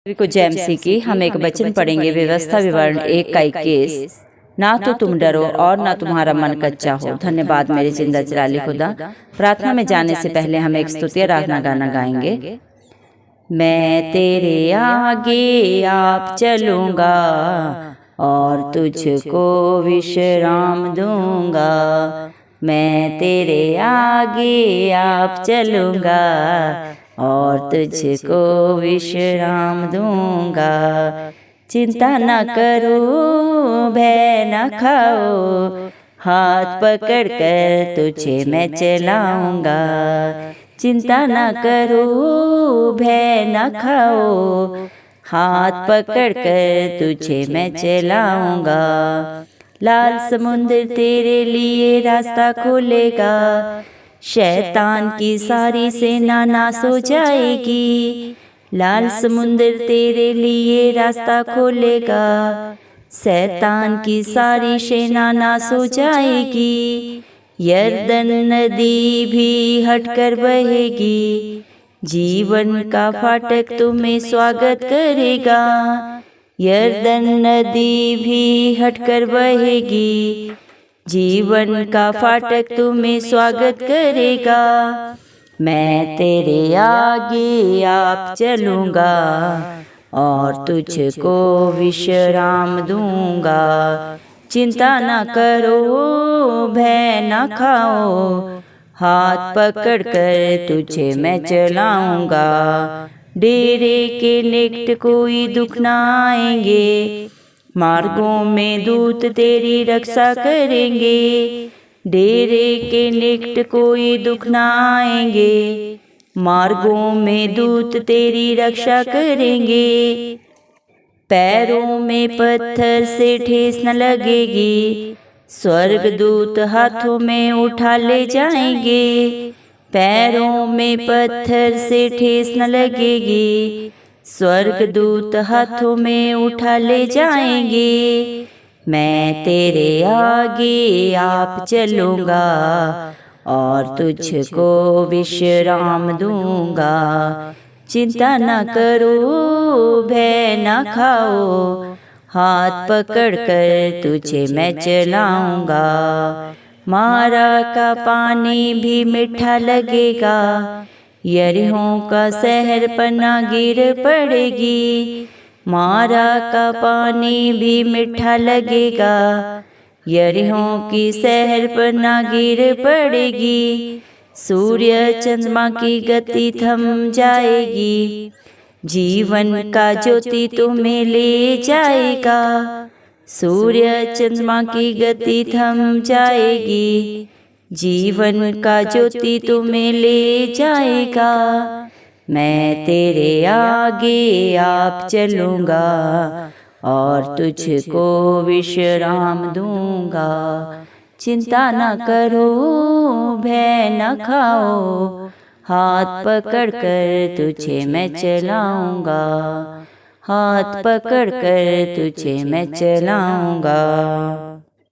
सभी को जय मसीह की। हम एक वचन पढ़ेंगे, व्यवस्था विवरण 1 का 21। ना तो तुम डरो और ना तुम्हारा मन कच्चा हो। धन्यवाद मेरे जिंदा जलाली खुदा। प्रार्थना में जाने से पहले हम एक स्तुति आराधना गाना गाएंगे। मैं तेरे आगे आप चलूंगा और तुझको विश्राम दूंगा। मैं तेरे आगे आप चलूंगा और तुझको विश्राम दूंगा। चिंता न करो, भय न खाओ, हाथ पकड़ कर तुझे मैं चलाऊंगा। चिंता न करो, भय न खाओ, हाथ पकड़ कर तुझे मैं चलाऊंगा। लाल समुद्र तेरे लिए रास्ता खोलेगा, शैतान की सारी सेना नाश हो जाएगी। लाल समुद्र तेरे लिए रास्ता खोलेगा, शैतान की सारी सेना नाश हो जाएगी। यरदन नदी भी हटकर बहेगी, जीवन का फाटक तुम्हें स्वागत करेगा। यरदन नदी भी हटकर बहेगी, जीवन का फाटक तुम्हें स्वागत करेगा। मैं तेरे आगे आप चलूंगा और तुझको विश्राम दूंगा। चिंता न करो, भय न खाओ, हाथ पकड़ कर तुझे मैं चलाऊंगा। डेरे के निकट कोई दुख न आएंगे, मार्गों में दूत तेरी रक्षा करेंगे। डेरे के निकट कोई दुख न आएंगे, मार्गों में दूत तेरी रक्षा करेंगे। पैरों में पत्थर से ठेस न लगेगी, स्वर्गदूत हाथों में उठा ले जाएंगे। पैरों में पत्थर से ठेस न लगेगी, स्वर्गदूत हाथों में उठा ले जाएंगे। मैं तेरे आगे आप चलूंगा और तुझको विश्राम दूंगा। चिंता न करो, भय न खाओ, हाथ पकड़ कर तुझे मैं चलाऊंगा। मारा का पानी भी मीठा लगेगा, यरीहो का शहर पन्ना गिर पड़ेगी। मारा का पानी भी मीठा लगेगा, यरीहो की शहर पन्ना गिर पड़ेगी। सूर्य चंद्रमा की गति थम जाएगी, जीवन का ज्योति तुम्हें ले जाएगा। सूर्य चंद्रमा की गति थम जाएगी, जीवन का ज्योति तुम्हें ले जाएगा। मैं तेरे आगे आप चलूंगा और तुझको विश्राम दूंगा। चिंता न करो, भय न खाओ, हाथ पकड़ कर तुझे मैं चलाऊंगा। हाथ पकड़ कर तुझे मैं चलाऊंगा।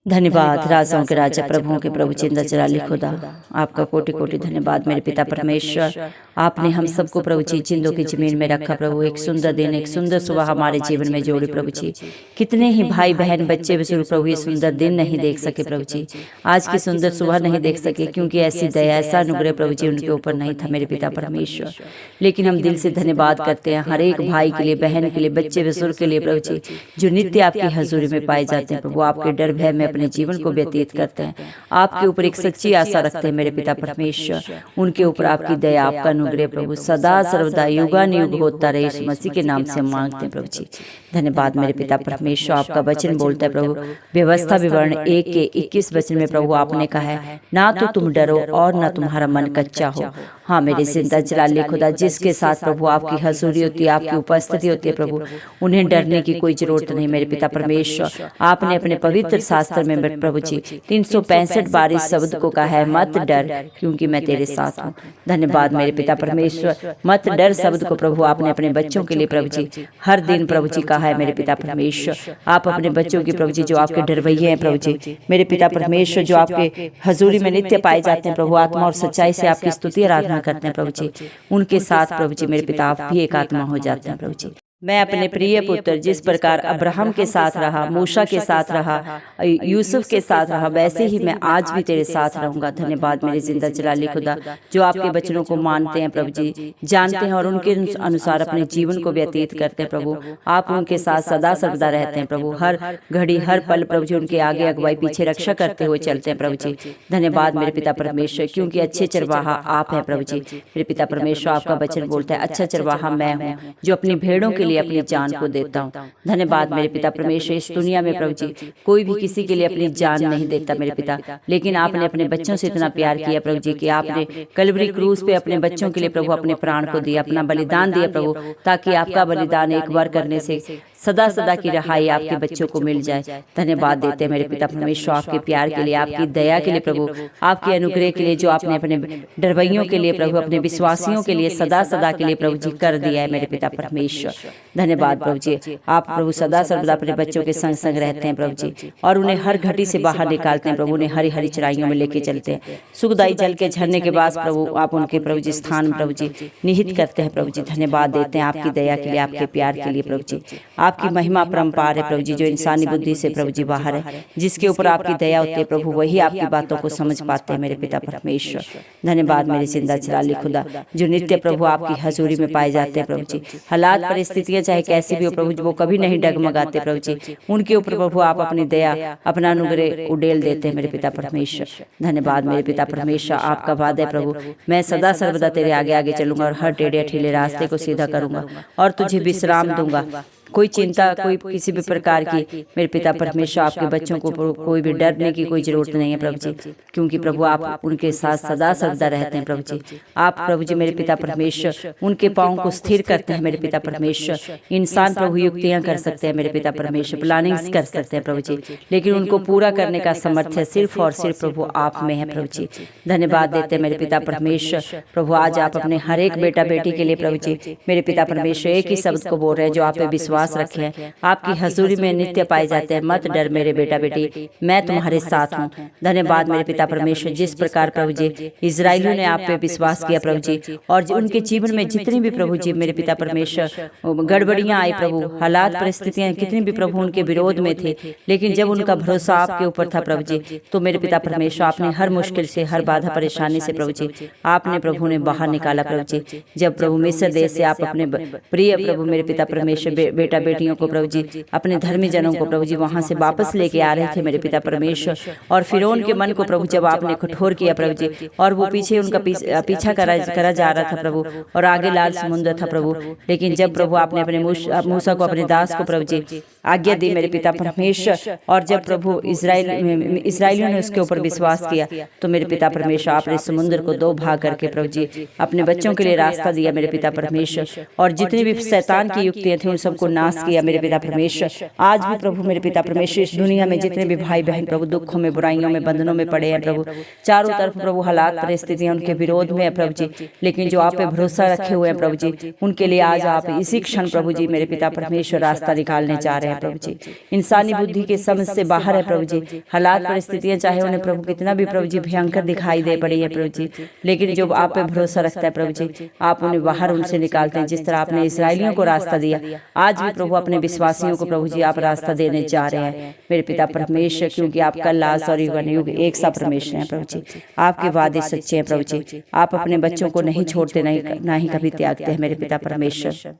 धन्यवाद राजाओं के राजा, प्रभुओं के प्रभु, जिंदा जलाली खुदा। आपका कोटि कोटि धन्यवाद मेरे पिता परमेश्वर। आपने हम सबको प्रभु जी जिंदों की जमीन में रखा प्रभु। एक सुंदर दिन, एक सुंदर सुबह हमारे जीवन में जोड़ी प्रभु जी। कितने ही भाई बहन बच्चे बुजुर्ग प्रभु ये सुंदर दिन नहीं देख सके प्रभु जी, आज की सुंदर सुबह नहीं देख सके, क्योंकि ऐसी दया, ऐसा अनुग्रह प्रभु जी उनके ऊपर नहीं था मेरे पिता परमेश्वर। लेकिन हम दिल से धन्यवाद करते हैं हर एक भाई के लिए, बहन के लिए, बच्चे बुजुर्ग के लिए प्रभु जी, जो नित्य आपकी हजूरी में पाए जाते हैं प्रभु। आपके डर भय में अपने जीवन को व्यतीत करते हैं, आपके ऊपर एक सच्ची आशा रखते हैं मेरे पिता परमेश्वर। उनके ऊपर आपकी दया, आपका अनुग्रह प्रभु सदा सर्वदा युगानुयुग होता रहे, यीशु मसीह के नाम से मांगते हैं प्रभु जी। धन्यवाद मेरे पिता परमेश्वर। आपका वचन बोलता है प्रभु, व्यवस्था विवरण 1 के 21 वचन में प्रभु आपने कहा है, ना तो तुम डरो और ना तुम्हारा मन कच्चा हो। हाँ मेरे जिंदा जलाली खुदा, जिसके साथ प्रभु आपकी हजूरी होती है, आपकी उपस्थिति होती है प्रभु, उन्हें डरने की कोई जरूरत नहीं मेरे पिता परमेश्वर। आपने अपने पवित्र शास्त्र में प्रभु जी 365 बार इस शब्द को कहा है, मत डर क्योंकि मैं तेरे साथ हूँ। धन्यवाद मेरे पिता परमेश्वर। मत डर शब्द को प्रभु आपने अपने बच्चों के लिए प्रभु जी हर दिन प्रभु जी कहा है मेरे पिता परमेश्वर। आप अपने बच्चों की प्रभु जी जो आपके डरवैये हैं प्रभु जी मेरे पिता परमेश्वर, जो आपके हजूरी में नित्य पाए जाते हैं प्रभु, आत्मा और सच्चाई से आपकी स्तुति आराधना करते हैं प्रभु जी, उनके साथ प्रभु जी मेरे पिता आप भी एक आत्मा हो जाते हैं प्रभु जी। मैं अपने प्रिय पुत्र जिस प्रकार अब्राहम के साथ रहा, मूसा के साथ रहा, यूसुफ के साथ रहा, वैसे ही मैं आज भी तेरे साथ रहूंगा। धन्यवाद मेरे जिंदा जलाली खुदा, जो आपके वचनों को मानते हैं प्रभु जी, जानते हैं और उनके अनुसार अपने जीवन को व्यतीत करते हैं प्रभु। आप उनके साथ सदा सर्वदा रहते हैं प्रभु, हर घड़ी हर पल प्रभु जी उनके आगे अगुवाई पीछे रक्षा करते हुए चलते हैं प्रभु जी। धन्यवाद मेरे पिता परमेश्वर, क्योंकि अच्छे चरवाहा आप हैं प्रभु जी। मेरे पिता परमेश्वर, आपका वचन बोलता है अच्छा चरवाहा मैं हूँ जो अपनी भेड़ों के लिए अपनी जान को देता हूँ। धन्यवाद मेरे पिता परमेश्वर, इस दुनिया में प्रभु जी कोई भी किसी के लिए अपनी जान नहीं देता मेरे पिता, लेकिन आपने अपने बच्चों से इतना प्यार किया प्रभु जी कि आपने कलवरी क्रूस पे अपने बच्चों के लिए प्रभु अपने प्राण को दिया, अपना बलिदान दिया प्रभु, ताकि आपका बलिदान एक बार करने से सदा सदा की रहाई आपके बच्चों को मिल जाए। धन्यवाद देते हैं मेरे पिता परमेश्वर, आपके प्यार के लिए, आपकी दया के लिए प्रभु, आपके अनुग्रह के लिए, जो आपने अपने डरवैयों के लिए प्रभु, अपने विश्वासियों के लिए सदा सदा के लिए प्रभु जी कर दिया है मेरे पिता परमेश्वर। धन्यवाद प्रभु जी, आप प्रभु सदा सर्वदा अपने बच्चों के संग संग रहते हैं प्रभु जी, और उन्हें हर घटी से बाहर निकालते हैं प्रभु, उन्हें हरी हरी चराइयों में लेके चलते हैं। सुखदायी जल के झरने के बाद प्रभु आप उनके प्रभु जी स्थान प्रभु जी निहित करते हैं प्रभु जी। धन्यवाद देते हैं आपकी दया के लिए, आपके प्यार के लिए प्रभु जी। आपकी महिमा परम्पार है प्रभु जी, जो इंसानी बुद्धि से प्रभु जी बाहर है, जिसके ऊपर आपकी दया होती है प्रभु, वही आपकी बातों को समझ पाते हैं मेरे पिता परमेश्वर। धन्यवाद मेरे जिंदा जलाली खुदा, जो नित्य प्रभु आपकी हजूरी में पाए जाते हैं प्रभु जी। हालात परिस्थितियां चाहे कैसी भी हो प्रभु जी, वो कभी नहीं डगमगाते प्रभु जी, उनके ऊपर प्रभु आप अपनी दया अपना अनुग्रह उड़ेल देते हैं मेरे पिता परमेश्वर। धन्यवाद मेरे पिता परमेश्वर, आपका वादा है प्रभु, मैं सदा सर्वदा तेरे आगे आगे चलूंगा और हर टेढ़े ठीले रास्ते को सीधा करूंगा और तुझे विश्राम दूंगा। कोई चिंता, कोई किसी भी प्रकार की मेरे पिता परमेश्वर, आपके बच्चों को कोई भी डरने की कोई जरूरत नहीं है प्रभु जी, क्योंकि प्रभु आप उनके साथ सदा सर्वदा रहते हैं प्रभु जी। आप प्रभु जी मेरे पिता परमेश्वर उनके पाँव को स्थिर करते हैं मेरे पिता परमेश्वर। इंसान प्रभु युक्तियां कर सकते हैं मेरे पिता परमेश्वर, प्लानिंग्स कर सकते हैं प्रभु जी, लेकिन उनको पूरा करने का सामर्थ्य सिर्फ और सिर्फ प्रभु आप में है प्रभु जी। धन्यवाद देते हैं मेरे पिता परमेश्वर। प्रभु आज आप अपने हर एक बेटा बेटी के लिए प्रभु जी मेरे पिता परमेश्वर एक ही शब्द को बोल रहे हैं, जो आप पे विश्वास रखे हैं, आपकी हजूरी में नित्य पाए जाते हैं। मत डर मेरे बेटा बेटी, मैं तुम्हारे साथ हूँ। धन्यवाद मेरे पिता परमेश्वर, जिस प्रकार प्रभु जी इजरायलियों ने आप पे विश्वास किया प्रभु जी, और उनके जीवन में जितनी भी प्रभु जी मेरे पिता परमेश्वर गड़बड़ियां आई प्रभु, हालात परिस्थितियां कितनी भी प्रभु उनके विरोध में थे, लेकिन जब उनका भरोसा आपके ऊपर था प्रभु जी, तो मेरे पिता परमेश्वर आपने हर मुश्किल से, हर बाधा परेशानी से प्रभु जी आपने प्रभु ने बाहर निकाला प्रभु जी। जब प्रभु मिस्र देश से आप अपने प्रिय प्रभु मेरे पिता परमेश्वर बेटा बेटियों को प्रभु जी, अपने धर्मी जनों को प्रभु जी वहां से वापस लेके आ रहे थे मेरे पिता परमेश्वर, और फिरौन के मन को प्रभु जब आपने कठोर किया प्रभु जी, और वो पीछे उनका पीछा करा जा रहा था प्रभु, और आगे लाल समुद्र था प्रभु, लेकिन जब प्रभु आपने अपने मूसा को, अपने दास को प्रभु जी आज्ञा दी मेरे पिता परमेश्वर, और जब प्रभु इसराइलियों ने उसके ऊपर विश्वास किया, तो मेरे पिता परमेश्वर आपने समुद्र को दो भाग करके प्रभु जी अपने बच्चों के लिए रास्ता दिया मेरे पिता परमेश्वर, और जितनी भी शैतान की युक्तियां थी उन सबको नाश किया मेरे पिता परमेश्वर। आज भी प्रभु मेरे पिता परमेश्वर इस दुनिया में जितने भी भाई बहन प्रभु दुखों में, बुराइयों में, बंधनों में पड़े हैं प्रभु, चारों तरफ प्रभु हालात परिस्थितियां उनके विरोध में है प्रभु जी, लेकिन जो आप पे भरोसा रखे हुए हैं प्रभु जी, उनके लिए आज आप इसी क्षण प्रभु जी मेरे पिता परमेश्वर रास्ता निकालने जा रहे हैं प्रभु जी। इंसानी बुद्धि के समझ से बाहर है प्रभु जी, हालात परिस्थितियां चाहे उन्हें प्रभु कितना भी प्रभु जी भयंकर दिखाई दे पड़ी है प्रभु जी, लेकिन जो आप पे भरोसा रखता है प्रभु जी, आप उन्हें बाहर उनसे निकालते हैं। जिस तरह आपने इसराइलियों को रास्ता दिया, आज भी प्रभु अपने विश्वासियों को प्रभु जी आप रास्ता देने जा रहे हैं मेरे पिता परमेश्वर, क्योंकि आप कल आज और युग एक सा परमेश्वर हैं प्रभु जी। आपके वादे सच्चे हैं प्रभु जी, आप अपने बच्चों को नहीं छोड़ते, नहीं ही कभी त्यागते हैं मेरे पिता परमेश्वर।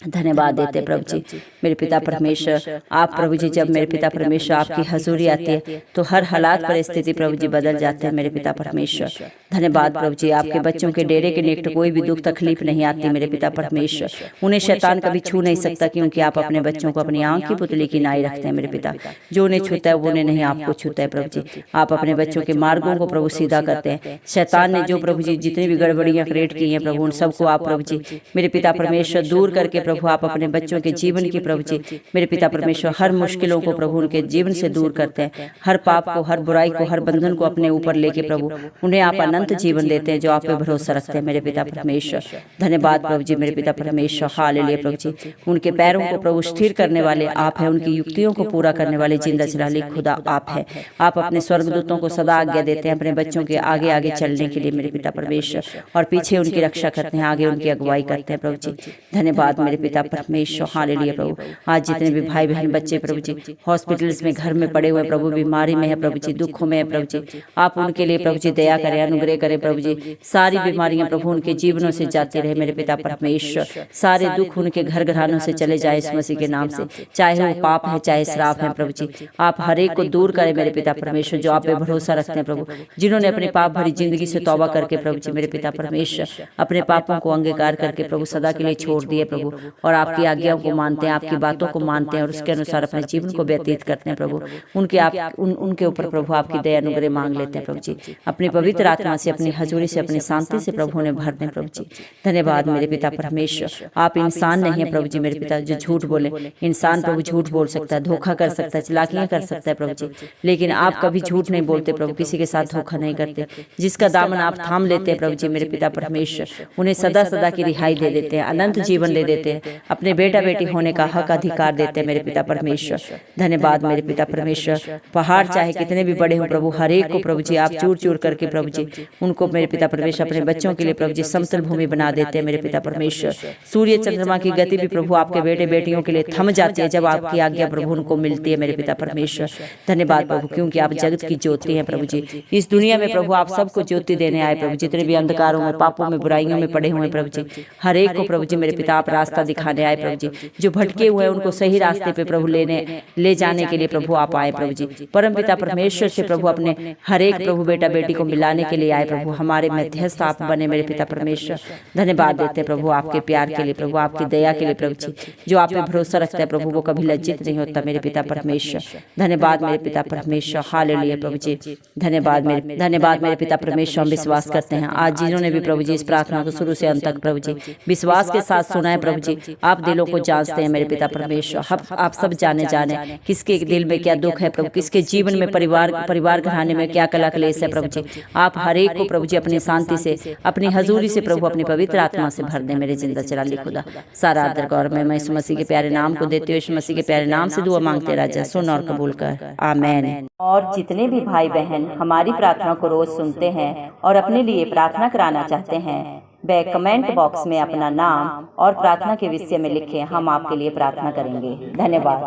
धन्यवाद देते प्रभु जी मेरे पिता परमेश्वर। आप प्रभु जी जब मेरे पिता परमेश्वर आपकी हजूरी आती है, तो हर हालात परिस्थिति प्रभु जी बदल जाते हैं मेरे पिता परमेश्वर। धन्यवाद प्रभु जी, आपके बच्चों के डेरे के निकट कोई भी दुख तकलीफ नहीं आती मेरे पिता परमेश्वर, उन्हें शैतान कभी छू नहीं सकता, क्योंकि आप अपने बच्चों को अपनी आंख की पुतली की नाई रखते हैं मेरे पिता। जो उन्हें छूता है वो उन्हें नहीं आपको छूता है प्रभु जी। आप अपने बच्चों के मार्गों को प्रभु सीधा करते हैं। शैतान ने जो प्रभु जी जितनी भी गड़बड़ियां क्रिएट की हैं प्रभु, उन सबको आप प्रभु जी मेरे पिता परमेश्वर दूर करके प्रभु आप अपने बच्चों के जीवन की प्रभु जी मेरे पिता परमेश्वर हर मुश्किलों को प्रभु उनके जीवन से दूर करते हैं, हर पाप को, हर बुराई को, हर बंधन को अपने ऊपर लेके प्रभु उन्हें आप अनंत जीवन देते हैं, जो आप पे भरोसा रखते हैं मेरे पिता परमेश्वर। धन्यवाद प्रभु जी मेरे पिता परमेश्वर। हालेलुया प्रभु जी, उनके पैरों को प्रभु स्थिर करने वाले आप हैं, उनकी युक्तियों को पूरा करने वाले जिंदा जलाली खुदा आप है। आप अपने स्वर्गदूतों को सदा आज्ञा देते हैं अपने बच्चों के आगे आगे चलने के लिए मेरे पिता परमेश्वर, और पीछे उनकी रक्षा करते हैं, आगे उनकी अगुवाई करते हैं प्रभु जी। धन्यवाद मेरे पिता परमेश्वर। हालेलुया प्रभु। आज जितने भी भाई बहन बच्चे प्रभु जी हॉस्पिटल्स में घर में पड़े हुए प्रभु, बीमारी में है प्रभु जी, दुखों में है प्रभु जी, आप उनके लिए प्रभु जी दया करें, अनुग्रह करें प्रभु जी। सारी बीमारियां प्रभु उनके जीवनों से जाती रहे मेरे पिता परमेश्वर। सारे दुख उनके घर घरानों से चले जाए इस मसीह के नाम से, चाहे वो पाप है चाहे श्राप है प्रभु जी। आप हर एक को दूर करें मेरे पिता परमेश्वर, जो आप पे भरोसा रखते हैं प्रभु, जिन्होंने अपने पाप भरी जिंदगी से तौबा करके प्रभु जी मेरे पिता परमेश्वर अपने पापों को अंगीकार करके प्रभु सदा के लिए छोड़ दिए प्रभु, और आपकी आज्ञाओं को मानते हैं, आपकी बातों को मानते हैं और उसके अनुसार अपने जीवन को व्यतीत करते हैं प्रभु। उनके ऊपर प्रभु आपकी दया अनुग्रह मांग लेते हैं प्रभु जी। अपनी पवित्र आत्मा से, अपनी हजूरी से, अपनी शांति से प्रभु उन्हें भर दें प्रभु जी। धन्यवाद मेरे पिता परमेश्वर। आप इंसान नहीं है प्रभु जी मेरे पिता जो झूठ बोले। इंसान प्रभु झूठ बोल सकता है, धोखा कर सकता है, चालाकियां कर सकता है प्रभु जी, लेकिन आप कभी झूठ नहीं बोलते प्रभु, किसी के साथ धोखा नहीं करते। जिसका दामन आप थाम लेते हैं प्रभु जी मेरे पिता परमेश्वर, उन्हें सदा सदा की रिहाई दे देते हैं, अनंत जीवन दे देते हैं, अपने बेटा बेटी होने का हक अधिकार देते हैं मेरे पिता परमेश्वर। धन्यवाद मेरे पिता परमेश्वर। पहाड़ चाहे कितने भी बड़े हों प्रभु, हर एक को प्रभु जी आप चूर चूर करके प्रभु जी उनको मेरे पिता परमेश्वर अपने बच्चों के लिए प्रभु जी समतल भूमि बना देते हैं मेरे पिता परमेश्वर। सूर्य चंद्रमा की गति भी प्रभु आपके बेटे बेटियों के लिए थम जाती है जब आपकी आज्ञा प्रभु उनको मिलती है मेरे पिता परमेश्वर। धन्यवाद प्रभु, क्योंकि आप जगत की ज्योति हैं प्रभु जी। इस दुनिया में प्रभु आप सबको ज्योति देने आए प्रभु, जितने भी अंधकारों में, पापों में, बुराइयों में पड़े हुए प्रभु जी, हर एक को प्रभु जी मेरे पिता आप रास्ता दिखाने आए प्रभु जी। जो भटके हुए हैं उनको सही रास्ते पे प्रभु ले जाने के लिए प्रभु आप आए प्रभु जी। परम पिता परमेश्वर से प्रभु अपने हर एक प्रभु बेटा बेटी को मिलाने के लिए आए प्रभु, हमारे मध्यस्थ आप बने मेरे पिता परमेश्वर। धन्यवाद देते प्रभु आपके प्यार के लिए प्रभु, आपकी दया के लिए प्रभु जी। जो आप पे भरोसा रखता है प्रभु वो कभी लज्जित नहीं होता मेरे पिता परमेश्वर। धन्यवाद मेरे पिता परमेश्वर। हालेलुया प्रभु जी। धन्यवाद मेरे पिता परमेश्वर। हम विश्वास करते हैं आज जिन्होंने भी प्रभु जी इस प्रार्थना को शुरू से अंत तक प्रभु जी विश्वास के साथ सुना है प्रभु जी, आप दिलों को जांचते हैं मेरे पिता परमेश्वर। आप सब जाने किसके दिल में क्या दुख है प्रभु, किसके जीवन में परिवार घराने में क्या कला क्लेश है प्रभु जी। आप हर एक को प्रभु जी अपनी शांति से, अपनी हजूरी से प्रभु अपनी पवित्र आत्मा से भर दे मेरे जिंदा चलाली खुदा। सारा आदर गौर मैं यीशु मसीह के प्यारे नाम को देते हुए यीशु मसीह के प्यारे नाम से दुआ मांगते राजा, सुन और कबूल कर, आमीन। और जितने भी भाई बहन हमारी प्रार्थना को रोज सुनते हैं और अपने लिए प्रार्थना कराना चाहते हैं, वे कमेंट बॉक्स में अपना नाम और प्रार्थना के विषय में लिखें, हम आपके लिए प्रार्थना करेंगे। धन्यवाद।